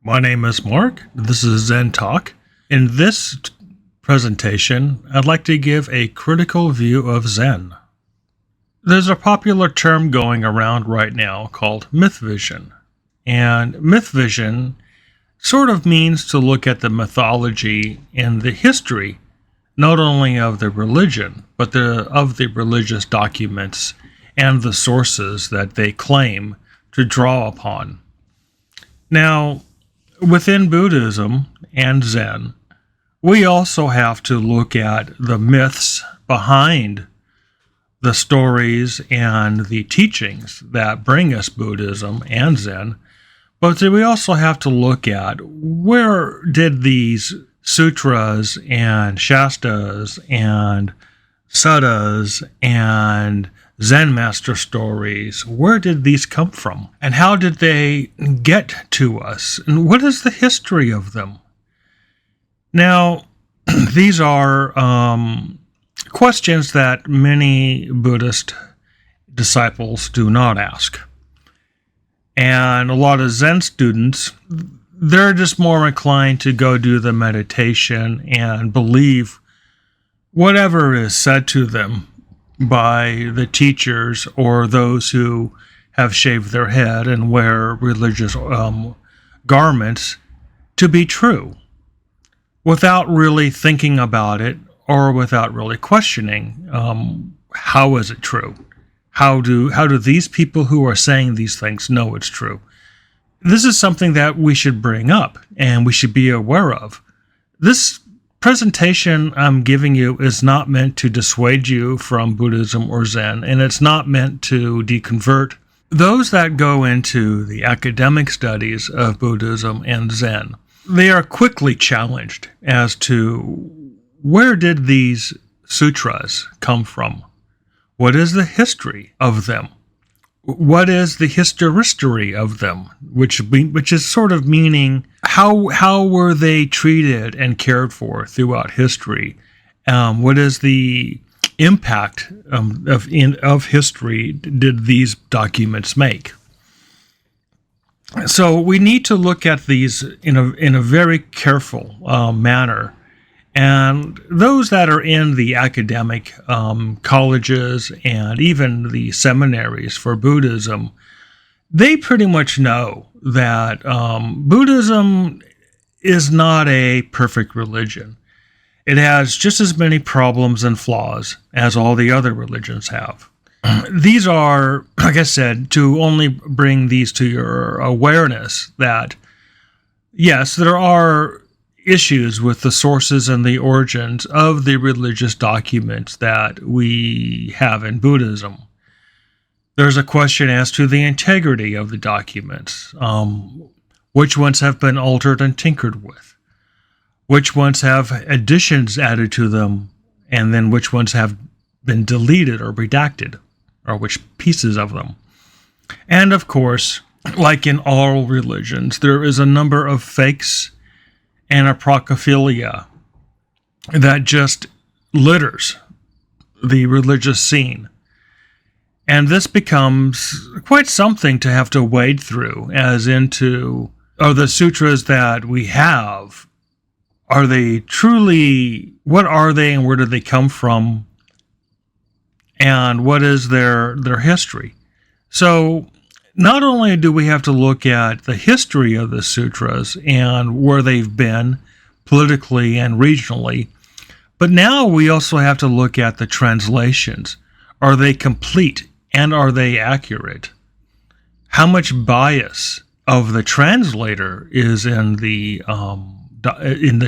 My name is Mark. This is Zen Talk. In this presentation, I'd like to give a critical view of Zen. There's a popular term going around right now called MythVision. And MythVision sort of means to look at the mythology and the history, not only of the religion, but of the religious documents and the sources that they claim to draw upon. Now, within Buddhism and Zen, we also have to look at the myths behind the stories and the teachings that bring us Buddhism and Zen, but we also have to look at where did these sutras and shastas and suttas and Zen Master stories, where did these come from? And how did they get to us? And what is the history of them? Now, these are questions that many Buddhist disciples do not ask. And a lot of Zen students, they're just more inclined to go do the meditation and believe whatever is said to them by the teachers or those who have shaved their head and wear religious garments to be true, without really thinking about it or without really questioning how is it true? How do these people who are saying these things know it's true? This is something that we should bring up and we should be aware of. This presentation I'm giving you is not meant to dissuade you from Buddhism or Zen, and it's not meant to deconvert those that go into the academic studies of Buddhism and Zen. They are quickly challenged as to where did these sutras come from? What is the history of them? What is the historicity of them? Which is sort of meaning how were they treated and cared for throughout history? What is the impact of history did these documents make? So we need to look at these in a very careful manner. And those that are in the academic colleges and even the seminaries for Buddhism, they pretty much know that Buddhism is not a perfect religion. It has just as many problems and flaws as all the other religions have. These are, like I said, to only bring these to your awareness that, yes, there are issues with the sources and the origins of the religious documents that we have in Buddhism. There's a question as to the integrity of the documents. Which ones have been altered and tinkered with? Which ones have additions added to them? And then which ones have been deleted or redacted? Or which pieces of them? And of course, like in all religions, there is a number of fakes and apocryphalia that just litters the religious scene. And this becomes quite something to have to wade through, as into, are the sutras that we have, are they truly, what are they and where did they come from? And what is their history? So not only do we have to look at the history of the sutras and where they've been politically and regionally, but now we also have to look at the translations. Are they complete and are they accurate? How much bias of the translator is in the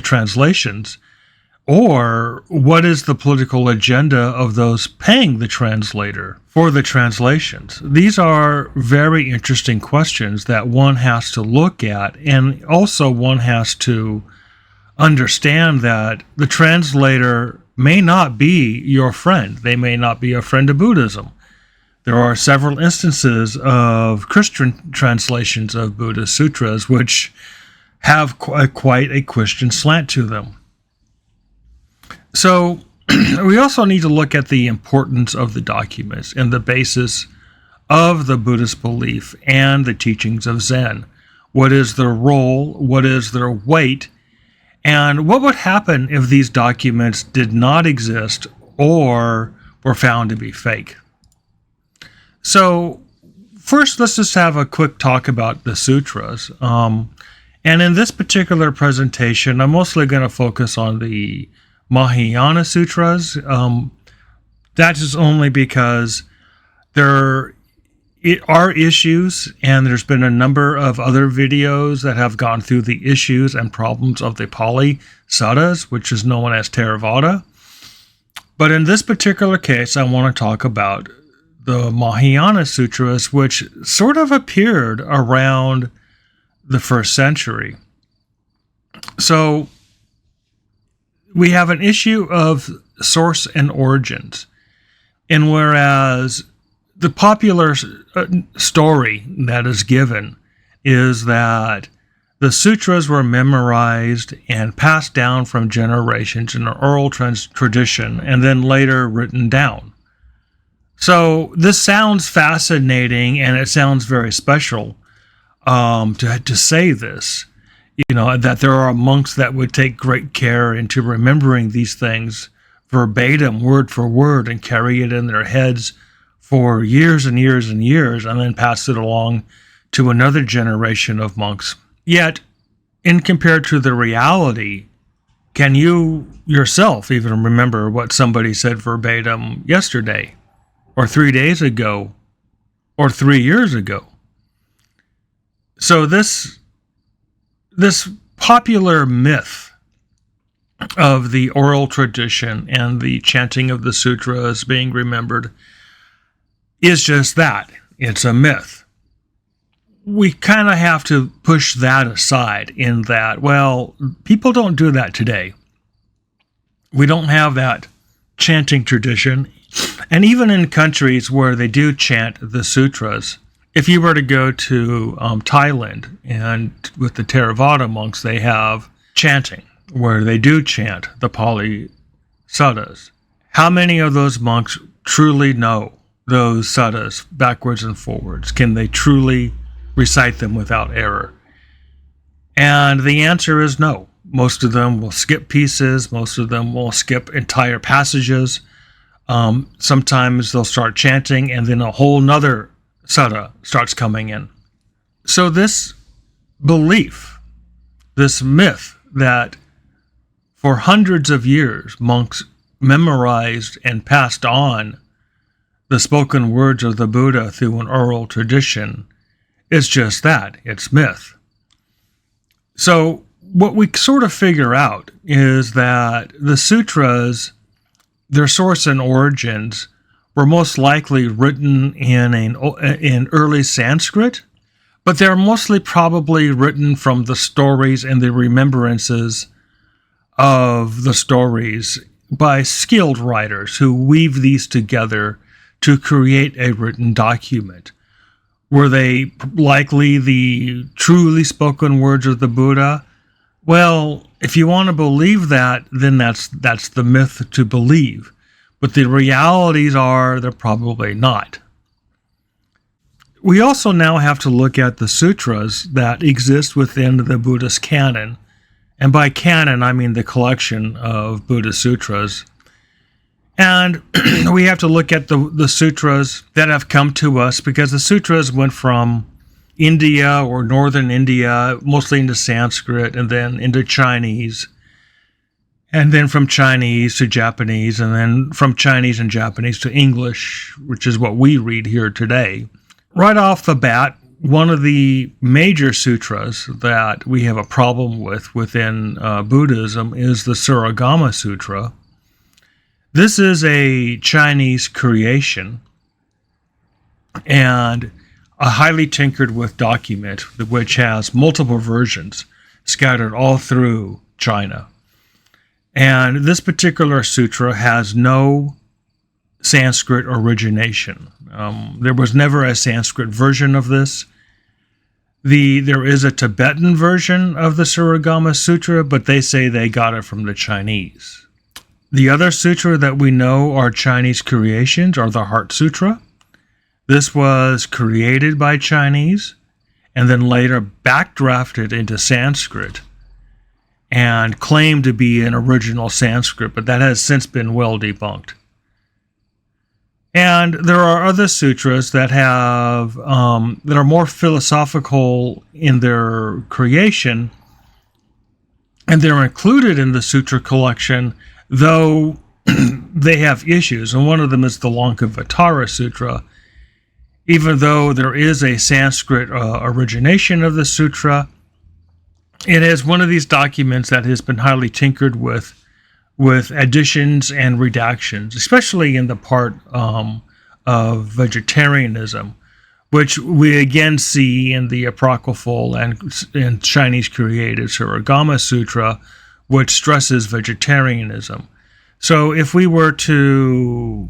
translations? Or what is the political agenda of those paying the translator for the translations? These are very interesting questions that one has to look at, and also one has to understand that the translator may not be your friend. They may not be a friend of Buddhism. There are several instances of Christian translations of Buddhist sutras which have quite a Christian slant to them. So we also need to look at the importance of the documents and the basis of the Buddhist belief and the teachings of Zen. what is their role, what is their weight, and what would happen if these documents did not exist or were found to be fake. So first, let's just have a quick talk about the sutras. And in this particular presentation, I'm mostly going to focus on the Mahayana sutras. That is only because there are issues, and there's been a number of other videos that have gone through the issues and problems of the Pali Suttas, which is known as Theravada. But in this particular case, I want to talk about the Mahayana sutras, which sort of appeared around the 1st century. So we have an issue of source and origins. And whereas the popular story that is given is that the sutras were memorized and passed down from generations in an oral tradition and then later written down. So this sounds fascinating, and it sounds very special to say this, that there are monks that would take great care into remembering these things verbatim, word for word, and carry it in their heads for years and years and years, and then pass it along to another generation of monks. Yet, in compared to the reality, can you yourself even remember what somebody said verbatim yesterday, or 3 days ago, or 3 years ago? So this popular myth of the oral tradition and the chanting of the sutras being remembered is just that. It's a myth. We kind of have to push that aside in that, well, people don't do that today. We don't have that chanting tradition. And even in countries where they do chant the sutras, if you were to go to Thailand, and with the Theravada monks, they have chanting, where they do chant the Pali Suttas. How many of those monks truly know those suttas backwards and forwards? Can they truly recite them without error? And the answer is no. Most of them will skip pieces. Most of them will skip entire passages. Sometimes they'll start chanting, and then a whole nother sutta starts coming in. So this belief, this myth that for hundreds of years monks memorized and passed on the spoken words of the Buddha through an oral tradition, is just that. It's myth. So what we sort of figure out is that the sutras, their source and origins, were most likely written in early Sanskrit, but they're mostly probably written from the stories and the remembrances of the stories by skilled writers who weave these together to create a written document. Were they likely the truly spoken words of the Buddha? Well, if you want to believe that, then that's the myth to believe. But the realities are they're probably not. We also now have to look at the sutras that exist within the Buddhist canon. And by canon, I mean the collection of Buddhist sutras. And we have to look at the sutras that have come to us, because the sutras went from India or northern India, mostly into Sanskrit, and then into Chinese, and then from Chinese to Japanese, and then from Chinese and Japanese to English, which is what we read here today. Right off the bat, one of the major sutras that we have a problem with within Buddhism is the Suragama Sutra. This is a Chinese creation and a highly tinkered with document which has multiple versions scattered all through China. And this particular sutra has no Sanskrit origination. There was never a Sanskrit version of this. There is a Tibetan version of the Suragama Sutra, but they say they got it from the Chinese. The other sutra that we know are Chinese creations are the Heart Sutra. This was created by Chinese, and then later backdrafted into Sanskrit and claimed to be an original Sanskrit, but that has since been well debunked. And there are other sutras that have that are more philosophical in their creation, and they're included in the sutra collection, though they have issues. And one of them is the Lankavatara Sutra. Even though there is a Sanskrit origination of the sutra, it is one of these documents that has been highly tinkered with additions and redactions, especially in the part of vegetarianism, which we again see in the apocryphal and Chinese created Suragama Sutra, which stresses vegetarianism. So if we were to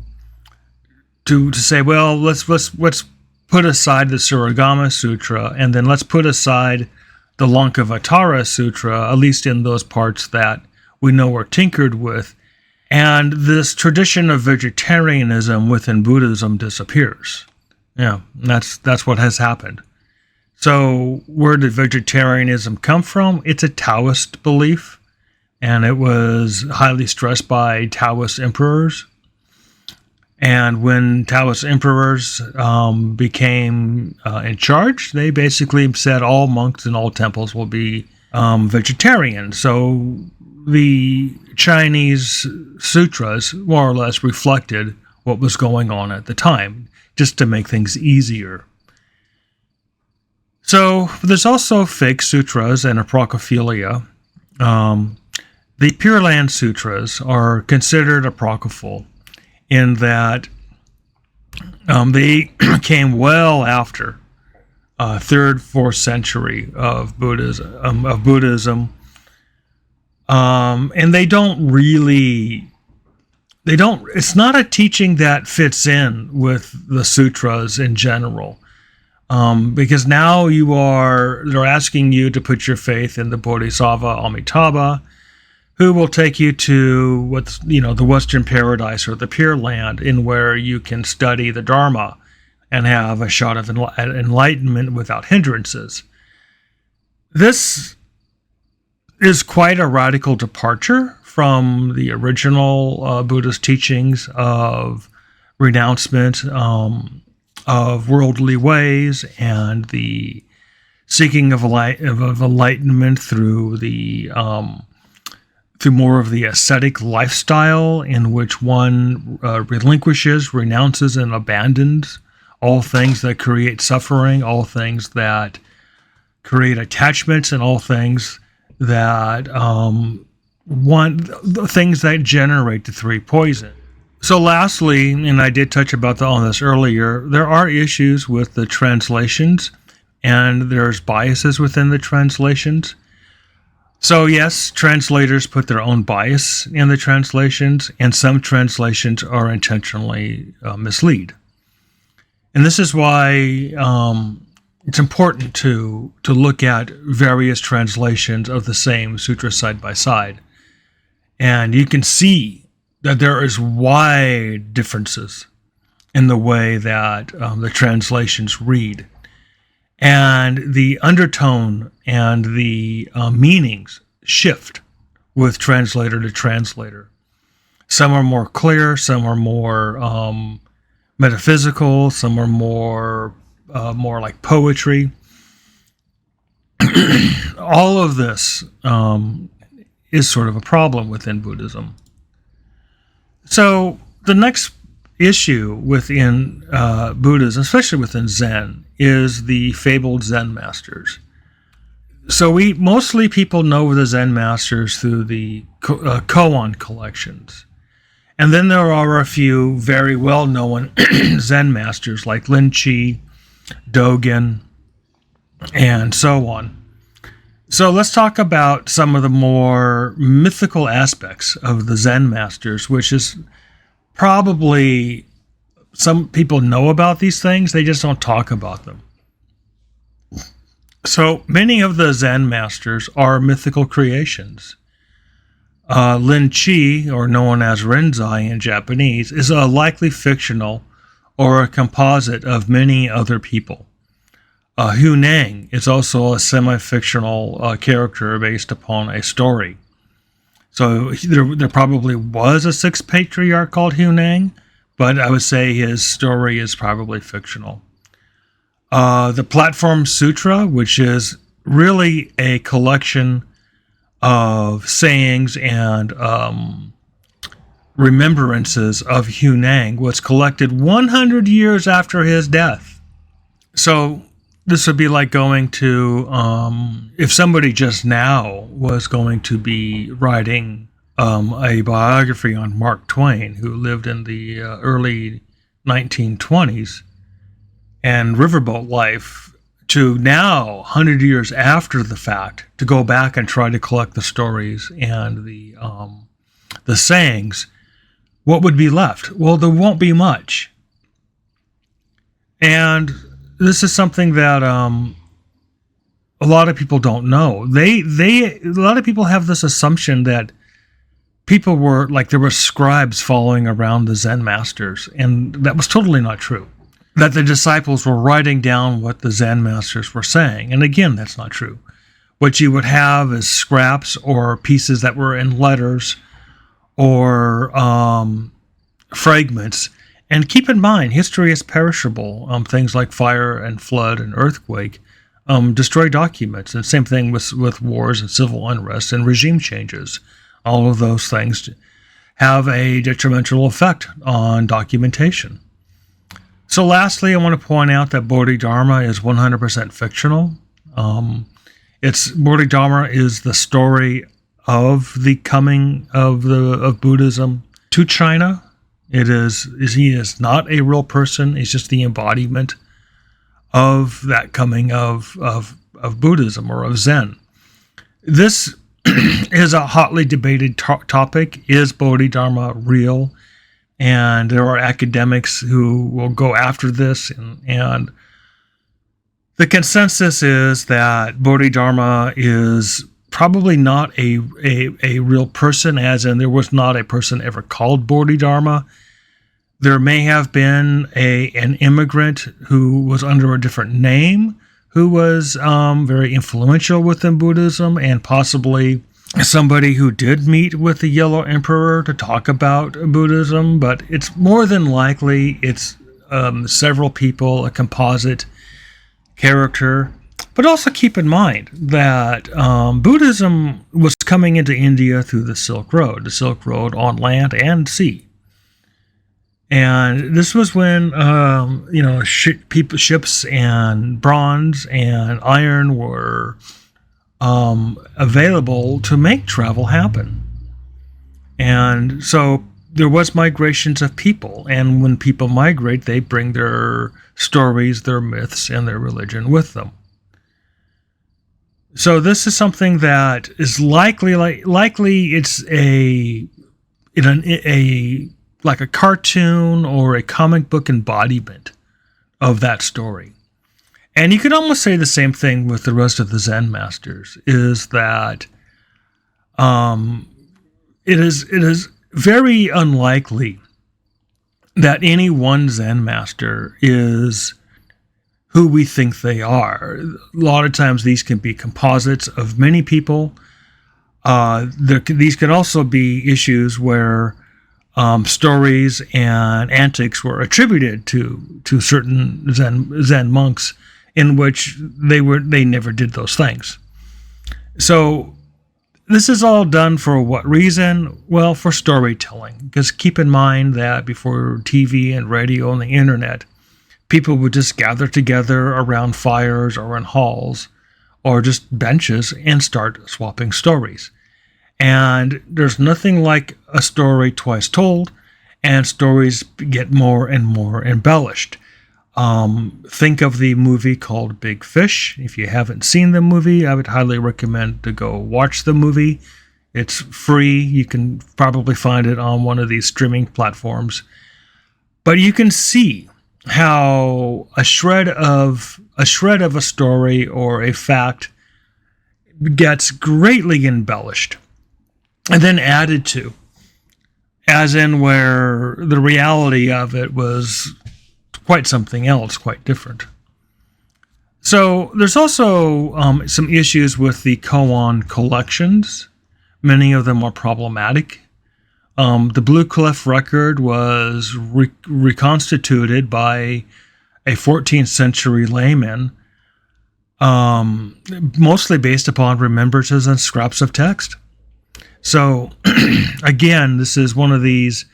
say, well, let's put aside the Suragama Sutra, and then let's put aside the Lankavatara Sutra, at least in those parts that we know are tinkered with, and this tradition of vegetarianism within Buddhism disappears. Yeah, that's what has happened. So where did vegetarianism come from? It's a Taoist belief, and it was highly stressed by Taoist emperors. And when Taoist emperors became in charge, they basically said all monks in all temples will be vegetarian. So the Chinese sutras more or less reflected what was going on at the time, just to make things easier. So there's also fake sutras and apocryphalia. The Pure Land Sutras are considered apocryphal in that they came well after 3rd, 4th century of Buddhism, and it's not a teaching that fits in with the sutras in general, because now they're asking you to put your faith in the Bodhisattva Amitabha, who will take you to the Western Paradise or the Pure Land, in where you can study the Dharma and have a shot of enlightenment without hindrances. This is quite a radical departure from the original Buddhist teachings of renouncement of worldly ways and the seeking of enlightenment through more of the ascetic lifestyle, in which one relinquishes, renounces, and abandons all things that create suffering, all things that create attachments, and all things that things that generate the 3 poison. So lastly, and I did touch on this earlier, there are issues with the translations, and there's biases within the translations. So yes, translators put their own bias in the translations, and some translations are intentionally mislead. And this is why it's important to look at various translations of the same sutra side by side. And you can see that there is wide differences in the way that the translations read. And the undertone and the meanings shift with translator to translator. Some are more clear, some are more metaphysical, some are more like poetry. All of this is sort of a problem within Buddhism. So the next issue within Buddhism, especially within Zen, is the fabled Zen Masters. So mostly people know the Zen Masters through the koan collections. And then there are a few very well-known Zen Masters like Lin Chi, Dogen, and so on. So let's talk about some of the more mythical aspects of the Zen Masters, which is probably, some people know about these things, they just don't talk about them. So many of the Zen Masters are mythical creations. Lin Chi, or known as Rinzai in Japanese, is a likely fictional or a composite of many other people. Hu Nang is also a semi-fictional character based upon a story. So there probably was a sixth patriarch called Hu Nang, but I would say his story is probably fictional. The Platform Sutra, which is really a collection of sayings and remembrances of Hu Nang, was collected 100 years after his death. So this would be like going to, if somebody just now was going to be writing a biography on Mark Twain, who lived in the early 1920s, and riverboat life, to now, 100 years after the fact, to go back and try to collect the stories and the sayings, what would be left? Well, there won't be much. And this is something that a lot of people don't know. A lot of people have this assumption that people were, like, there were scribes following around the Zen Masters, and that was totally not true. That the disciples were writing down what the Zen Masters were saying. And again, that's not true. What you would have is scraps or pieces that were in letters or fragments. And keep in mind, history is perishable. Things like fire and flood and earthquake destroy documents. And same thing with wars and civil unrest and regime changes. All of those things have a detrimental effect on documentation. So lastly, I want to point out that Bodhidharma is 100% fictional. Bodhidharma is the story of the coming of Buddhism to China. He is not a real person. He's just the embodiment of that coming of Buddhism or of Zen. This is a hotly debated topic. Is Bodhidharma real? And there are academics who will go after this, and the consensus is that Bodhidharma is probably not a real person, as in there was not a person ever called Bodhidharma. There may have been an immigrant who was under a different name, who was very influential within Buddhism, and possibly somebody who did meet with the Yellow Emperor to talk about Buddhism, but it's more than likely it's several people, a composite character. But also keep in mind that Buddhism was coming into India through the Silk Road on land and sea. And this was when ships and bronze and iron were available to make travel happen. And so there was migrations of people, and when people migrate, they bring their stories, their myths, and their religion with them. So this is something that is likely it's like a cartoon or a comic book embodiment of that story. And you could almost say the same thing with the rest of the Zen Masters, is that it is very unlikely that any one Zen Master is who we think they are. A lot of times these can be composites of many people. These can also be issues where stories and antics were attributed to certain Zen monks, in which they never did those things. So this is all done for what reason? Well, for storytelling. Because keep in mind that before TV and radio and the internet, people would just gather together around fires or in halls or just benches and start swapping stories. And there's nothing like a story twice told, and stories get more and more embellished. Think of the movie called Big Fish. If you haven't seen the movie, I would highly recommend to go watch the movie. It's free. You can probably find it on one of these streaming platforms. But you can see how a shred of a story or a fact gets greatly embellished and then added to, as in where the reality of it was quite something else, quite different. So there's also some issues with the koan collections. Many of them are problematic. The Blue Cliff record was reconstituted by a 14th century layman, mostly based upon remembrances and scraps of text. So, again, this is one of these.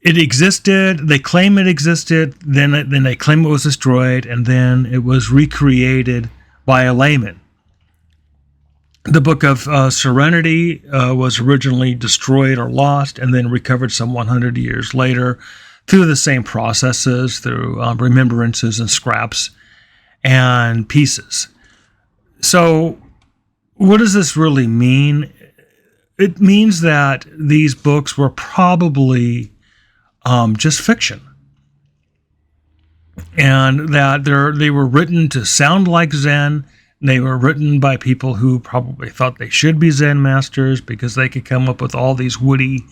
It existed. They claim it existed. Then they claim it was destroyed, and then it was recreated by a layman. The Book of Serenity was originally destroyed or lost, and then recovered some 100 years later through the same processes, through remembrances and scraps and pieces. So, what does this really mean? It means that these books were probably just fiction, and that they were written to sound like Zen. They were written by people who probably thought they should be Zen masters because they could come up with all these witty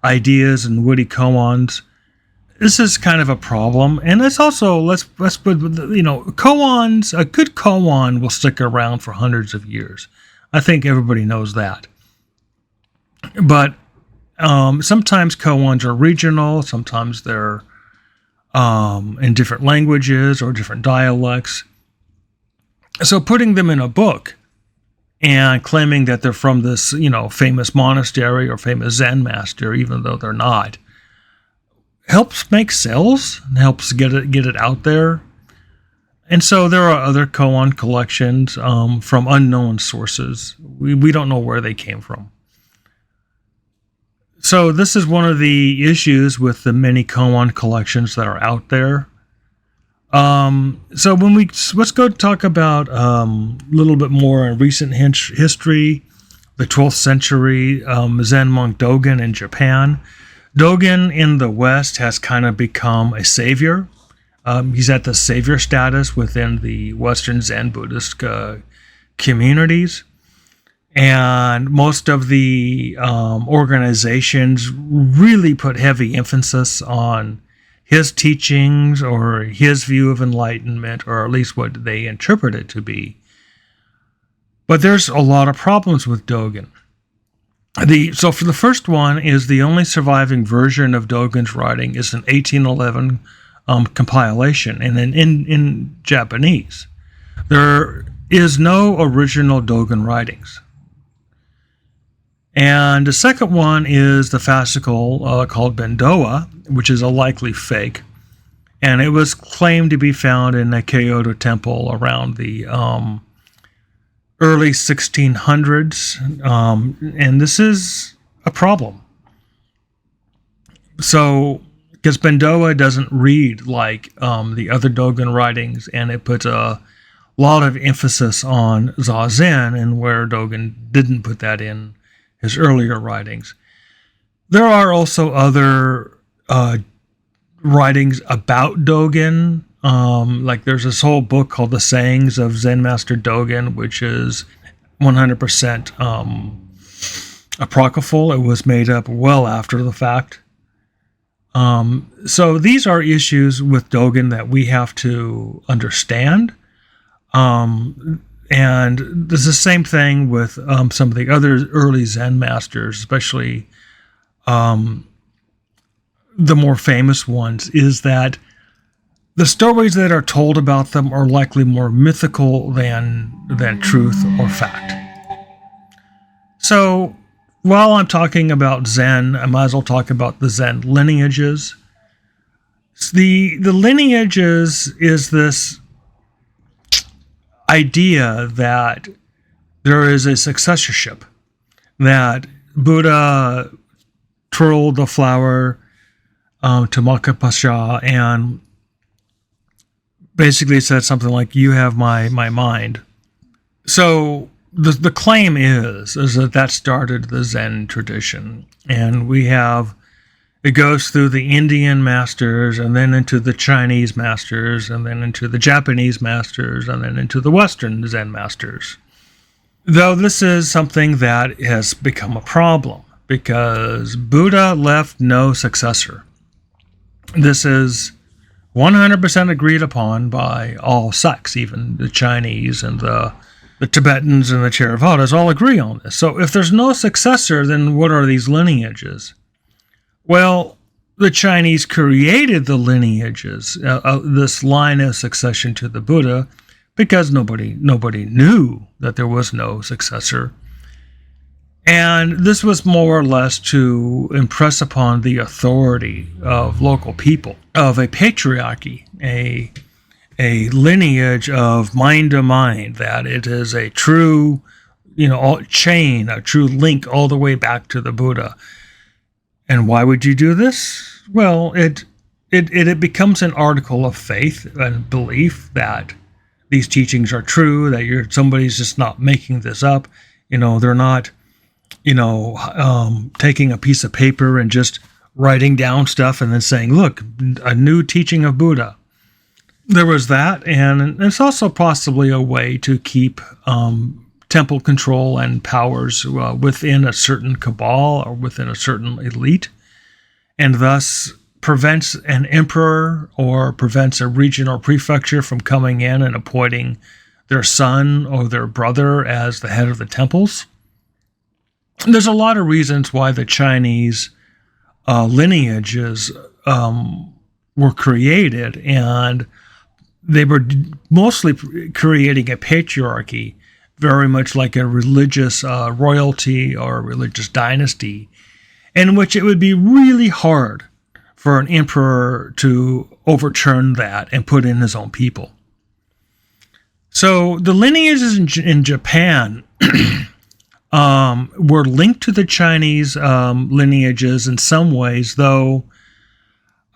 ideas and witty koans. This is kind of a problem, and it's also let's put koans. A good koan will stick around for hundreds of years. I think everybody knows that. But sometimes koans are regional. Sometimes they're in different languages or different dialects. So putting them in a book and claiming that they're from this, famous monastery or famous Zen master, even though they're not, helps make sales and helps get it out there. And so there are other koan collections from unknown sources. We don't know where they came from. So this is one of the issues with the many koan collections that are out there. So let's go talk about a little bit more in recent history, the 12th century Zen monk Dogen in Japan. Dogen in the West has kind of become a savior. He's at the savior status within the Western Zen Buddhist communities. And most of the organizations really put heavy emphasis on his teachings or his view of enlightenment, or at least what they interpret it to be. But there's a lot of problems with Dogen. So for the first one is the only surviving version of Dogen's writing is an 1811 compilation, and in Japanese. There is no original Dogen writings. And the second one is the fascicle called Bendoa, which is a likely fake. And it was claimed to be found in a Kyoto temple around the early 1600s. And this is a problem. So, because Bendoa doesn't read like the other Dogen writings, and it puts a lot of emphasis on Zazen, and where Dogen didn't put that in his earlier writings. There are also other writings about Dogen. Like there's this whole book called The Sayings of Zen Master Dogen, which is 100% apocryphal. It was made up well after the fact. So these are issues with Dogen that we have to understand. And there's the same thing with some of the other early Zen masters, especially the more famous ones, is that the stories that are told about them are likely more mythical than truth or fact. So while I'm talking about Zen, I might as well talk about the Zen lineages. The lineages is this idea that there is a successorship, that Buddha twirled the flower to Makapasha and basically said something like, "You have my mind." So the claim is that started the Zen tradition, and it goes through the Indian masters, and then into the Chinese masters, and then into the Japanese masters, and then into the Western Zen masters. Though this is something that has become a problem, because Buddha left no successor. This is 100% agreed upon by all sects, even the Chinese and the Tibetans and the Theravadas all agree on this. So if there's no successor, then what are these lineages? Well, the Chinese created the lineages, this line of succession to the Buddha, because nobody knew that there was no successor. And this was more or less to impress upon the authority of local people, of a patriarchy, a lineage of mind to mind, that it is a true, chain, a true link all the way back to the Buddha. And why would you do this? Well, it becomes an article of faith and belief that these teachings are true, that somebody's just not making this up. They're not taking a piece of paper and just writing down stuff and then saying, look, a new teaching of Buddha. There was that, and it's also possibly a way to keep temple control and powers within a certain cabal or within a certain elite, and thus prevents an emperor or prevents a region or prefecture from coming in and appointing their son or their brother as the head of the temples. There's a lot of reasons why the Chinese lineages were created, and they were mostly creating a patriarchy, very much like a religious royalty or a religious dynasty, in which it would be really hard for an emperor to overturn that and put in his own people. So the lineages in Japan were linked to the Chinese lineages in some ways, though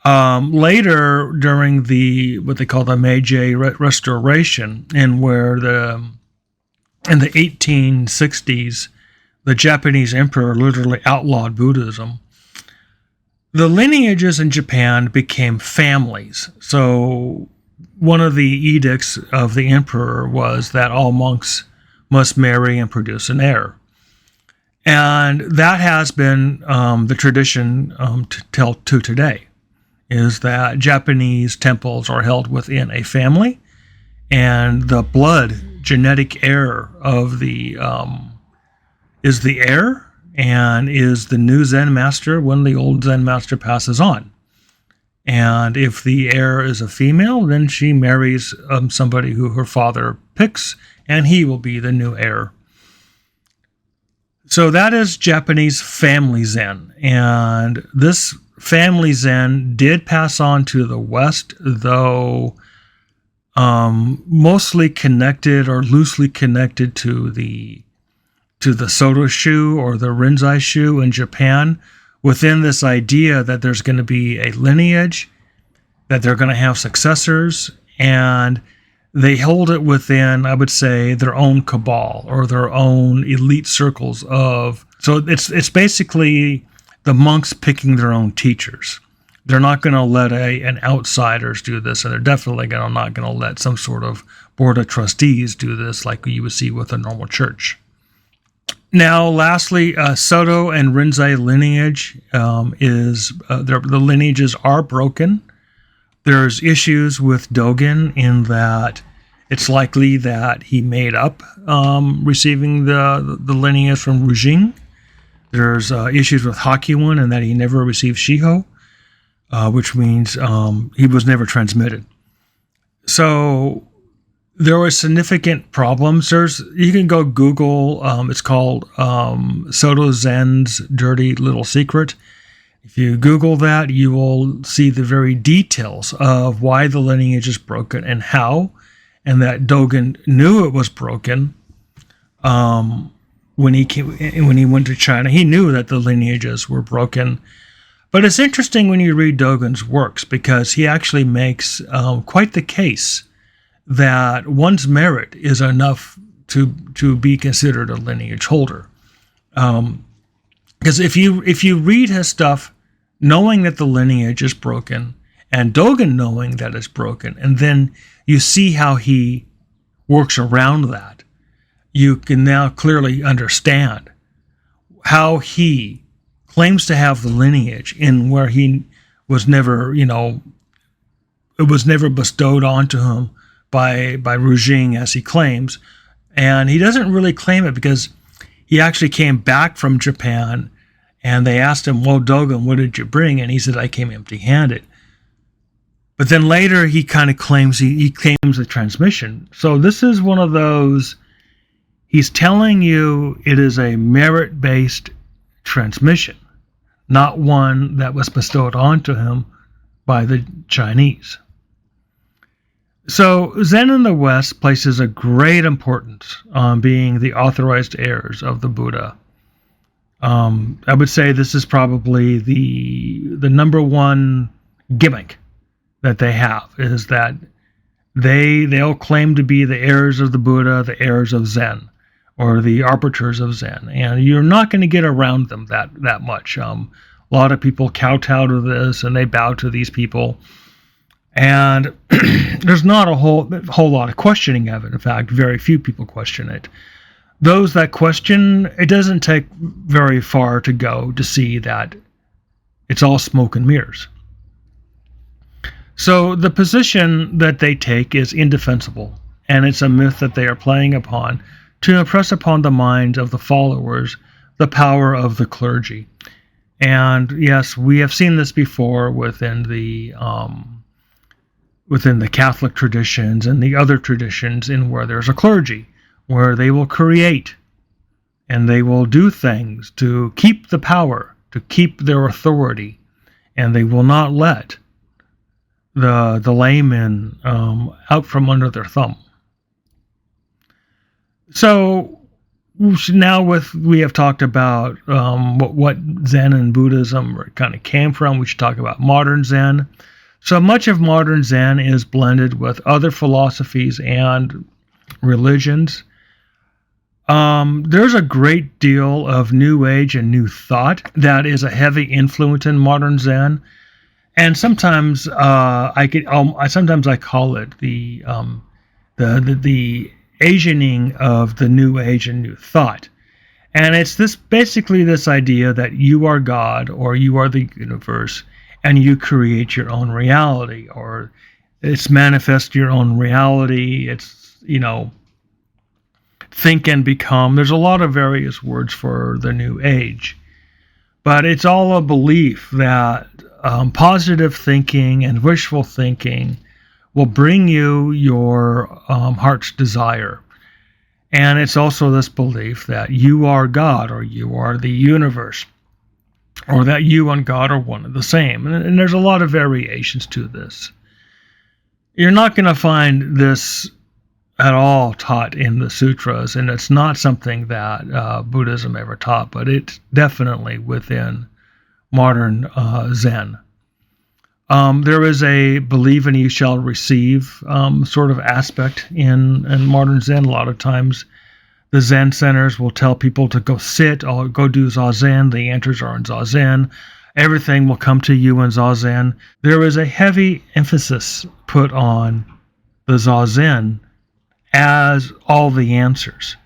later during what they call the Meiji Restoration, and where in the 1860s, the Japanese emperor literally outlawed Buddhism, the lineages in Japan became families. So one of the edicts of the emperor was that all monks must marry and produce an heir. And that has been the tradition to today, is that Japanese temples are held within a family, and the blood genetic heir of is the heir and is the new Zen master when the old Zen master passes on. And if the heir is a female, then she marries somebody who her father picks, and he will be the new heir. So that is Japanese family Zen. And this family Zen did pass on to the West, though mostly connected or loosely connected to the Soto Shu or the Rinzai Shu in Japan, within this idea that there's going to be a lineage, that they're going to have successors, and they hold it within, I would say, their own cabal or their own elite circles so it's basically the monks picking their own teachers. They're not going to let an outsiders do this, and they're definitely not going to let some sort of board of trustees do this like you would see with a normal church. Now, lastly, Soto and Rinzai lineage the lineages are broken. There's issues with Dogen in that it's likely that he made up receiving the lineage from Rujing. There's issues with Hakuin in that he never received Shiho, which means he was never transmitted. So there were significant problems. You can go Google. It's called Soto Zen's Dirty Little Secret. If you Google that, you will see the very details of why the lineage is broken and how, and that Dogen knew it was broken. When he went to China, he knew that the lineages were broken. But it's interesting when you read Dogen's works, because he actually makes quite the case that one's merit is enough to be considered a lineage holder. Because if you read his stuff knowing that the lineage is broken, and Dogen knowing that it's broken, and then you see how he works around that, you can now clearly understand how he claims to have the lineage in where he was never, it was never bestowed onto him by Rujing, as he claims. And he doesn't really claim it because he actually came back from Japan, and they asked him, well, Dogen, what did you bring? And he said, I came empty-handed. But then later he kind of claims he claims the transmission. So this is one of those, he's telling you it is a merit-based transmission, not one that was bestowed onto him by the Chinese. So Zen in the West places a great importance on being the authorized heirs of the Buddha. I would say this is probably the number one gimmick that they have, is that they'll claim to be the heirs of the Buddha, the heirs of Zen, or the arbiters of Zen, and you're not going to get around them that much. A lot of people kowtow to this, and they bow to these people, and there's not a whole lot of questioning of it. In fact, very few people question it. Those that question, it doesn't take very far to go to see that it's all smoke and mirrors. So the position that they take is indefensible, and it's a myth that they are playing upon to impress upon the minds of the followers the power of the clergy. And yes, we have seen this before within the Catholic traditions and the other traditions, in where there's a clergy, where they will create and they will do things to keep the power, to keep their authority, and they will not let the laymen out from under their thumb. So now we have talked about what Zen and Buddhism kind of came from. We should talk about modern Zen. So much of modern Zen is blended with other philosophies and religions. There's a great deal of New Age and New Thought that is a heavy influence in modern Zen, and sometimes I call it the Asianing of the New Age and New Thought, and it's basically this idea that you are God, or you are the universe, and you create your own reality, or it's manifest your own reality. It's, think and become. There's a lot of various words for the New Age, but it's all a belief that positive thinking and wishful thinking will bring you your heart's desire. And it's also this belief that you are God, or you are the universe, or that you and God are one and the same. And there's a lot of variations to this. You're not going to find this at all taught in the Sutras, and it's not something that Buddhism ever taught, but it's definitely within modern Zen. There is a believe and you shall receive sort of aspect in modern Zen. A lot of times the Zen centers will tell people to go sit or go do Zazen. The answers are in Zazen. Everything will come to you in Zazen. There is a heavy emphasis put on the Zazen as all the answers.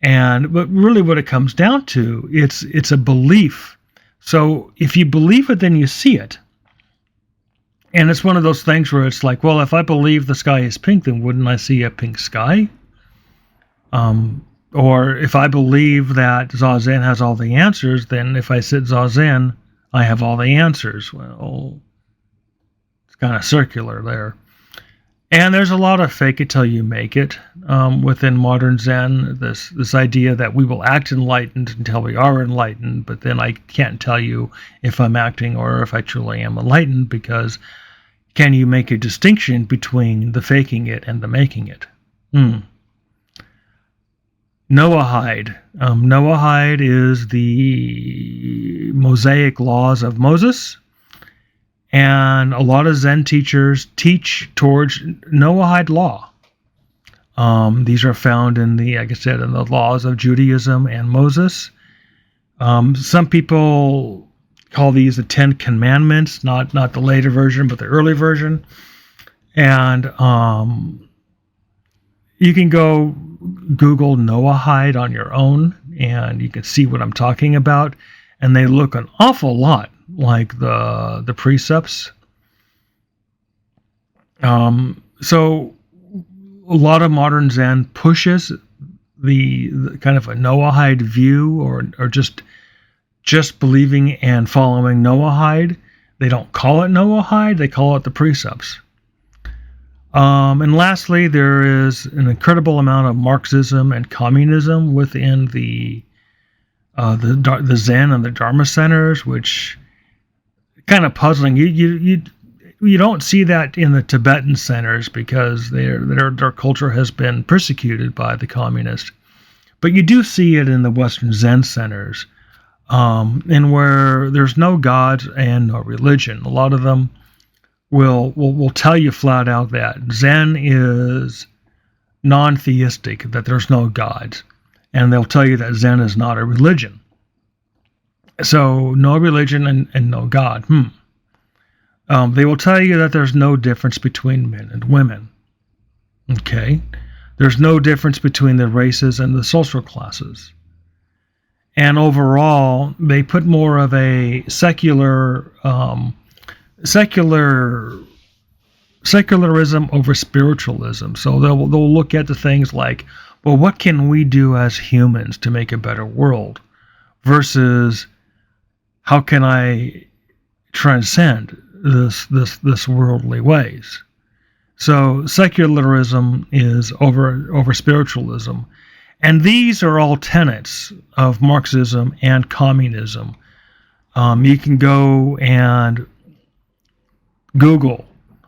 But really what it comes down to, it's a belief. So if you believe it, then you see it. And it's one of those things where it's like, well, if I believe the sky is pink, then wouldn't I see a pink sky? Or if I believe that Zazen has all the answers, then if I sit Zazen, I have all the answers. Well, it's kind of circular there. And there's a lot of fake it till you make it within modern Zen. This idea that we will act enlightened until we are enlightened, but then I can't tell you if I'm acting or if I truly am enlightened, because can you make a distinction between the faking it and the making it? Noahide. Noahide is the Mosaic laws of Moses. And a lot of Zen teachers teach towards Noahide law. These are found in like I said, in the laws of Judaism and Moses. Some people call these the 10 Commandments, not the later version, but the early version. And you can go Google Noahide on your own, and you can see what I'm talking about. And they look an awful lot like the precepts. So a lot of modern Zen pushes the kind of a Noahide view, or just believing and following Noahide. They don't call it Noahide; they call it the precepts. And lastly, there is an incredible amount of Marxism and communism within the Zen and the Dharma centers, which kind of puzzling. You don't see that in the Tibetan centers because their culture has been persecuted by the communists, but you do see it in the Western Zen centers, and where there's no gods and no religion. A lot of them will tell you flat out that Zen is non-theistic, that there's no gods, and they'll tell you that Zen is not a religion. So no religion and no God. They will tell you that there's no difference between men and women. Okay? There's no difference between the races and the social classes. And overall, they put more of a secularism over spiritualism. So they'll look at the things like, well, what can we do as humans to make a better world, versus how can I transcend this worldly ways. So secularism is over spiritualism, and these are all tenets of Marxism and communism. You can go and Google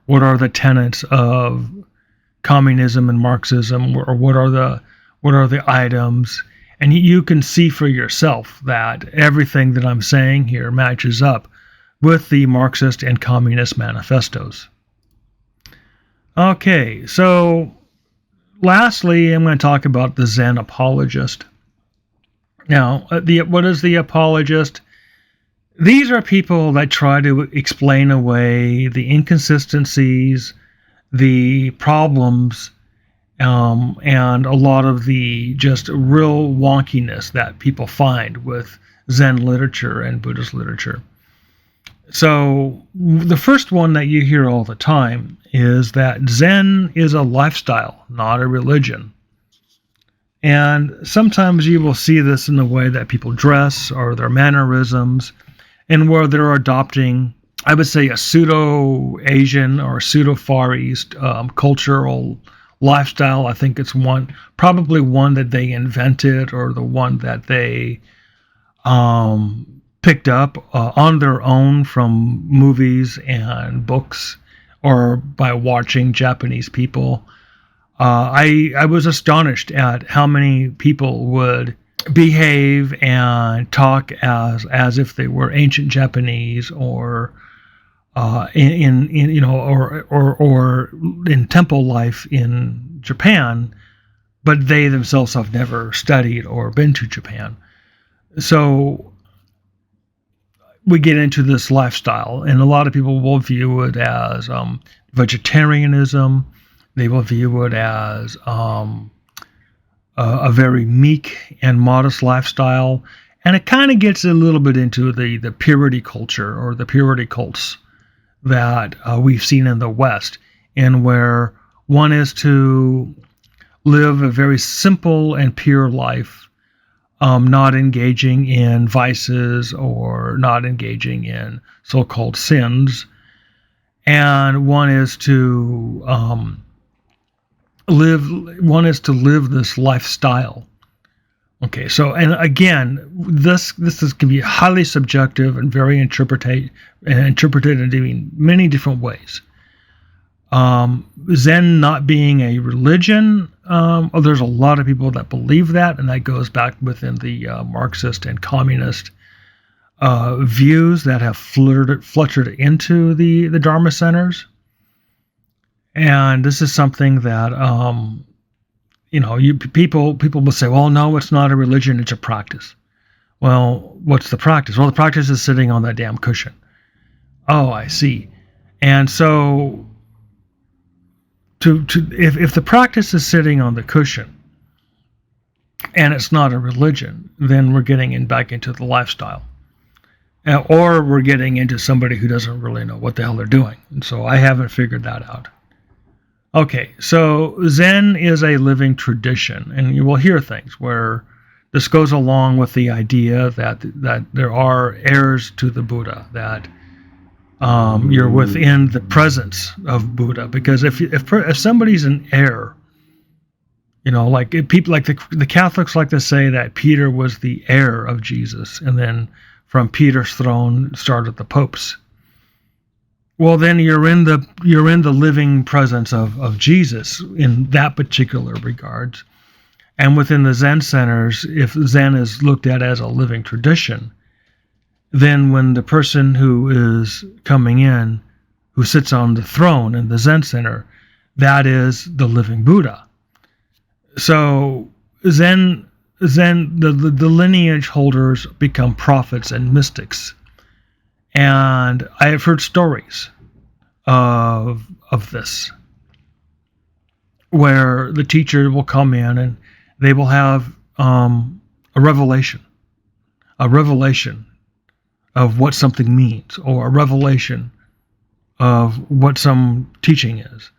what are the tenets of communism and Marxism, or what are the items, and you can see for yourself that everything that I'm saying here matches up with the Marxist and Communist manifestos. Okay, so lastly, I'm going to talk about the Zen Apologist. Now, what is the apologist? These are people that try to explain away the inconsistencies, the problems, and a lot of the just real wonkiness that people find with Zen literature and Buddhist literature. So the first one that you hear all the time is that Zen is a lifestyle, not a religion. And sometimes you will see this in the way that people dress or their mannerisms, and where they're adopting, I would say, a pseudo-Asian or pseudo-Far East cultural lifestyle. I think it's probably one that they invented, or the one that they picked up on their own from movies and books, or by watching Japanese people. I was astonished at how many people would behave and talk as if they were ancient Japanese, or in temple life in Japan, but they themselves have never studied or been to Japan. So we get into this lifestyle, and a lot of people will view it as vegetarianism. They will view it as a very meek and modest lifestyle, and it kind of gets a little bit into the purity culture, or the purity cults that we've seen in the West, and where one is to live a very simple and pure life, not engaging in vices or not engaging in so-called sins, and one is to live this lifestyle. Okay, so, and again, this can be highly subjective and very interpreted in many different ways. Zen not being a religion, there's a lot of people that believe that, and that goes back within the Marxist and communist views that have fluttered into the Dharma centers. And this is something that people will say, well, no, it's not a religion, it's a practice. Well, what's the practice? Well, the practice is sitting on that damn cushion. Oh, I see. And so if the practice is sitting on the cushion and it's not a religion, then we're getting back into the lifestyle. Or we're getting into somebody who doesn't really know what the hell they're doing. And so I haven't figured that out. Okay, so Zen is a living tradition, and you will hear things where this goes along with the idea that there are heirs to the Buddha, that you're within the presence of Buddha. Because if somebody's an heir, like people like the Catholics like to say that Peter was the heir of Jesus, and then from Peter's throne started the popes. Well, then you're in the living presence of Jesus in that particular regards. And within the Zen centers, if Zen is looked at as a living tradition, then when the person who is coming in, who sits on the throne in the Zen center, that is the living Buddha. So the lineage holders become prophets and mystics. And I have heard stories of this, where the teacher will come in and they will have a revelation of what something means, or a revelation of what some teaching is,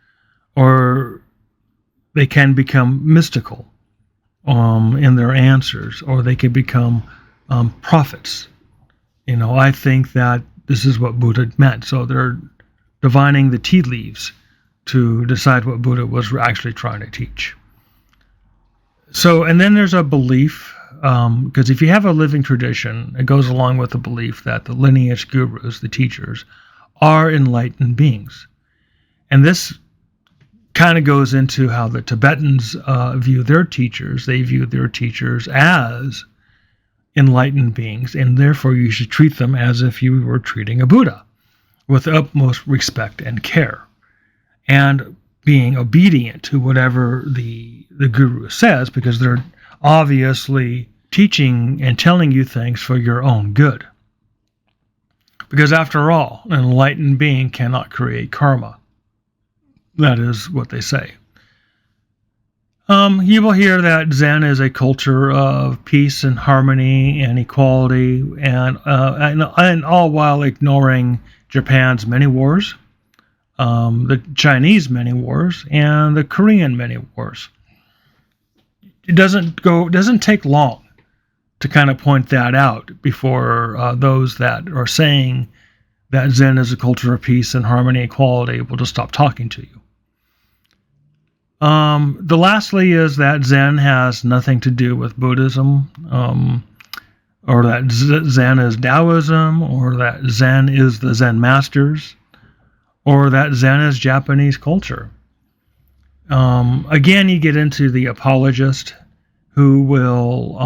or they can become mystical in their answers, or they can become prophets. I think that this is what Buddha meant. So they're divining the tea leaves to decide what Buddha was actually trying to teach. So, and then there's a belief, because if you have a living tradition, it goes along with the belief that the lineage gurus, the teachers, are enlightened beings. And this kind of goes into how the Tibetans view their teachers. They view their teachers as enlightened beings, and therefore you should treat them as if you were treating a Buddha, with the utmost respect and care, and being obedient to whatever the guru says, because they're obviously teaching and telling you things for your own good. Because after all, an enlightened being cannot create karma. That is what they say. You will hear that Zen is a culture of peace and harmony and equality, and all while ignoring Japan's many wars, the Chinese many wars, and the Korean many wars. It doesn't take long to kind of point that out before those that are saying that Zen is a culture of peace and harmony and equality will just stop talking to you. The lastly is that Zen has nothing to do with Buddhism, or that Zen is Taoism, or that Zen is the Zen Masters, or that Zen is Japanese culture. Again, you get into the apologist, who will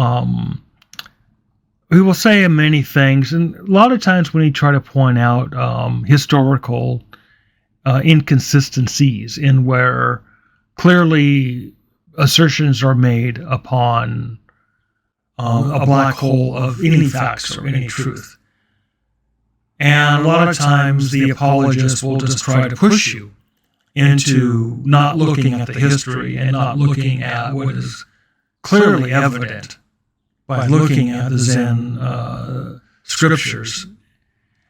say many things, and a lot of times when you try to point out historical inconsistencies in where clearly assertions are made upon a black hole of any facts or any truth. And a lot of times the apologist will just try to push you into not looking at the history and not looking at what is clearly evident by looking at the Zen scriptures,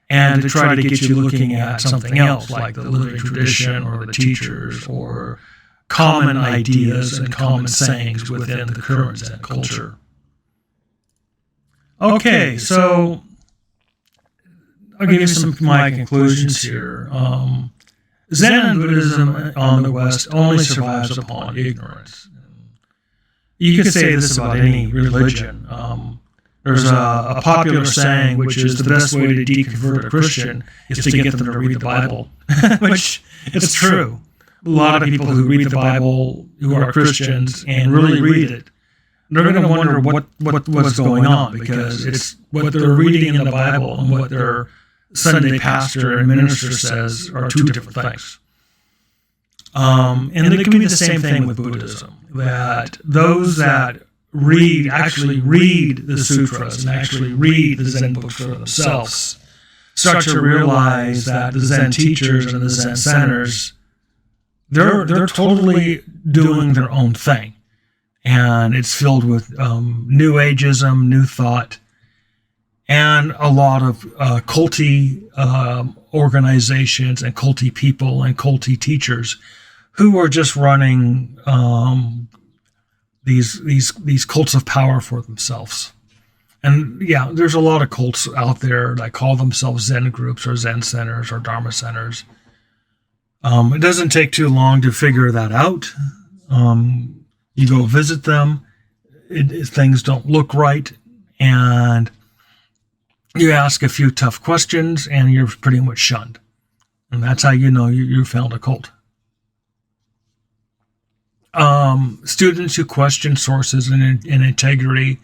and to try to get you looking at something else, like the living tradition or the teachers or common ideas and common sayings within the current Zen culture. Okay, so I'll give you some of my conclusions here. Zen and Buddhism on the West only survives upon ignorance. You could say this about any religion. There's a popular saying, which is the best way to deconvert a Christian is to get them to read the Bible, which it's true. A lot of people who read the Bible, who are Christians and really read it, they're going to wonder what's going on, because it's what they're reading in the Bible and what their Sunday pastor and minister says are two different things. And it can be the same thing with Buddhism, that those that actually read the Sutras and actually read the Zen books for themselves start to realize that the Zen teachers and the Zen centers, they're totally doing their own thing. And it's filled with New Ageism, New Thought, and a lot of culty organizations and culty people and culty teachers who are just running these cults of power for themselves. And yeah, there's a lot of cults out there that call themselves Zen groups or Zen centers or Dharma centers. It doesn't take too long to figure that out. You go visit them, things don't look right, and you ask a few tough questions, and you're pretty much shunned. And that's how you know you found a cult. Students who question sources and integrity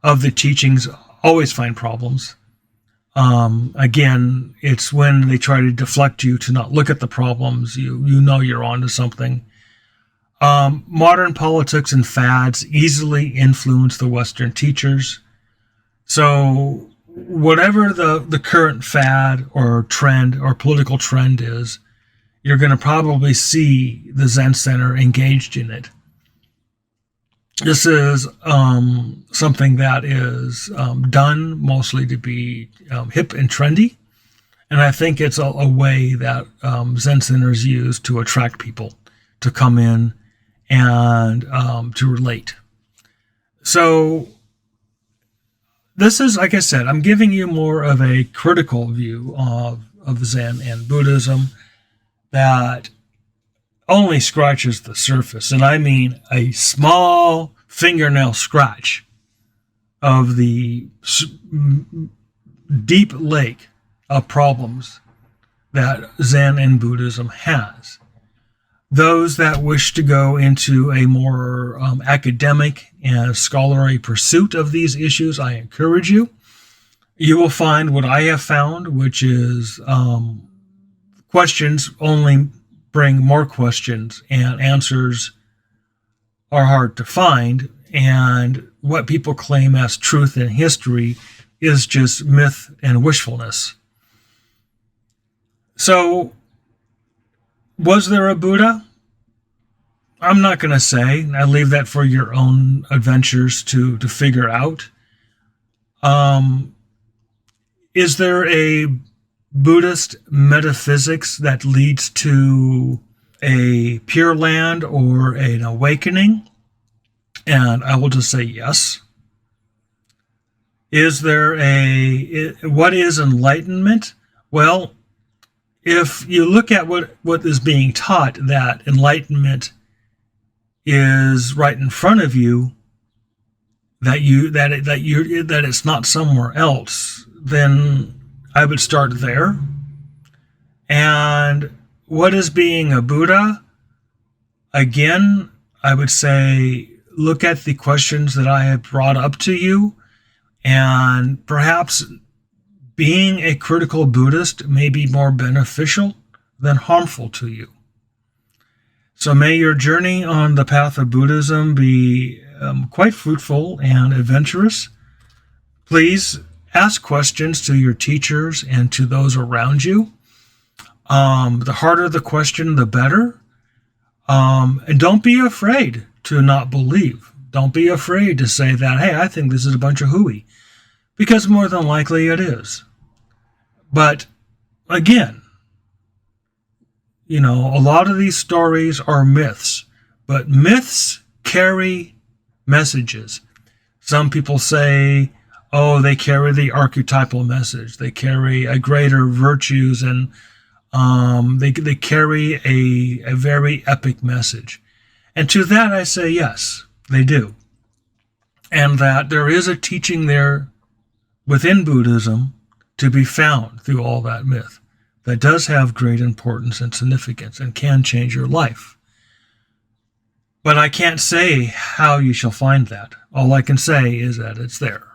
of the teachings always find problems. Again, it's when they try to deflect you to not look at the problems, you know you're onto something. Modern politics and fads easily influence the Western teachers. So whatever the current fad or trend or political trend is, you're going to probably see the Zen Center engaged in it. This is something that is done mostly to be hip and trendy. And I think it's a way that Zen centers use to attract people to come in and to relate. So this is, like I said, I'm giving you more of a critical view of Zen and Buddhism that only scratches the surface. And I mean a small fingernail scratch of the deep lake of problems that Zen and Buddhism has. Those that wish to go into a more academic and scholarly pursuit of these issues, I encourage you. You will find what I have found, which is questions only bring more questions, and answers are hard to find. And what people claim as truth in history is just myth and wishfulness. So, was there a Buddha? I'm not going to say. I leave that for your own adventures to figure out. Is there a Buddhist metaphysics that leads to a Pure Land or an awakening? And I will just say yes. Is there what is enlightenment? Well, if you look at what is being taught, that enlightenment is right in front of you, that it's not somewhere else, then I would start there. And what is being a Buddha? Again, I would say look at the questions that I have brought up to you, and perhaps being a critical Buddhist may be more beneficial than harmful to you. So may your journey on the path of Buddhism be quite fruitful and adventurous. Please ask questions to your teachers and to those around you. The harder the question, the better. And don't be afraid to not believe. Don't be afraid to say that, hey, I think this is a bunch of hooey. Because more than likely it is. But again, a lot of these stories are myths. But myths carry messages. Some people say, oh, they carry the archetypal message. They carry a greater virtues, and they carry a very epic message. And to that I say, yes, they do. And that there is a teaching there within Buddhism to be found through all that myth that does have great importance and significance and can change your life. But I can't say how you shall find that. All I can say is that it's there.